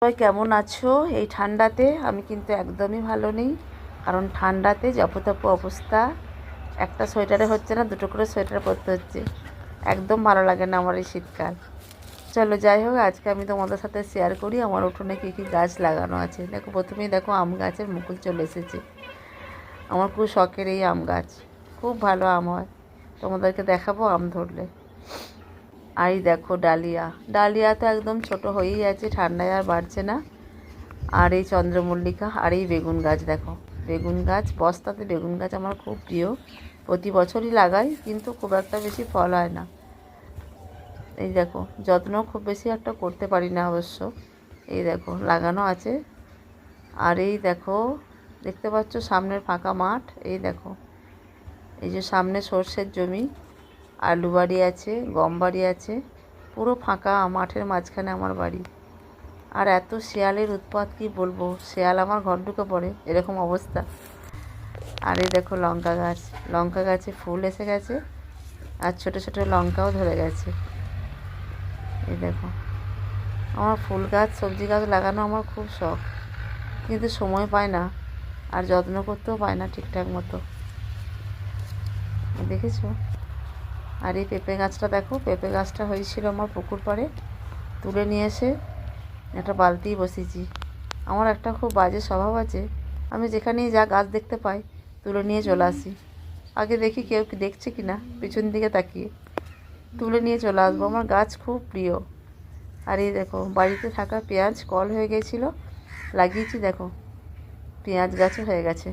সবাই কেমন আছো? এই ঠান্ডাতে আমি কিন্তু একদমই ভালো নেই, কারণ ঠান্ডাতে জপতপ অবস্থা। একটা সোয়েটারে হচ্ছে না, দুটো করে সোয়েটার পরতে হচ্ছে। একদম ভালো লাগে না আমার এই শীতকাল। চলো যাই হোক, আজকে আমি তোমাদের সাথে শেয়ার করি আমার উঠোনে কী কী গাছ লাগানো আছে। দেখো, প্রথমেই দেখো আম গাছের মুকুল চলে এসেছে। আমার খুব শখের এই আম গাছ, খুব ভালো আম হয়। তোমাদেরকে দেখাবো আম ধরলে। আর এই দেখো ডালিয়া, ডালিয়া তো একদম ছোট হয়েই আছে, ঠান্ডায় আর বাড়ছে না। আর এই চন্দ্রমল্লিকা, আর এই বেগুন গাছ দেখো, বেগুন গাছ, বস্তাতে বেগুন গাছ আমার খুব প্রিয়। প্রতি বছরই লাগাই, কিন্তু খুব একটা বেশি ফল হয় না। এই দেখো, যত্ন খুব বেশি একটা করতে পারি না অবশ্য। এই দেখো লাগানো আছে। আর এই দেখো, দেখতে পাচ্ছ সামনের ফাঁকা মাঠ। এই দেখো, এই যে সামনে সর্ষের জমি, আলু বাড়ি আছে, গম বাড়ি আছে, পুরো ফাঁকা মাঠের মাঝখানে আমার বাড়ি। আর এত শেয়ালের উৎপাত, কি বলবো, শেয়াল আমার ঘর ঢুকে পড়ে, এরকম অবস্থা। আর এই দেখো লঙ্কা গাছ, লঙ্কা গাছে ফুল এসে গেছে, আর ছোটো ছোটো লঙ্কাও ধরে গেছে। এই দেখো, আমার ফুল গাছ, সবজি গাছ লাগানো আমার খুব শখ, কিন্তু সময় পায় না, আর যত্ন করতেও পায় না ঠিকঠাক মতো। দেখেছো? আর এই পেঁপে গাছটা দেখো, পেঁপে গাছটা হয়েছিল আমার পুকুর পাড়ে, তুলে নিয়ে এসে একটা বালতিই বসিয়েছি। আমার একটা খুব বাজে স্বভাব আছে, আমি যেখানেই যা গাছ দেখতে পাই তুলে নিয়ে চলে আসি। আগে দেখি কেউ কি দেখছে কি না, পিছন দিকে তাকিয়ে তুলে নিয়ে চলে আসবো। আমার গাছ খুব প্রিয়। আর এই দেখো, বাড়িতে থাকা পেঁয়াজ কল হয়ে গেছিলো, লাগিয়েছি, দেখো পেঁয়াজ গাছও হয়ে গেছে।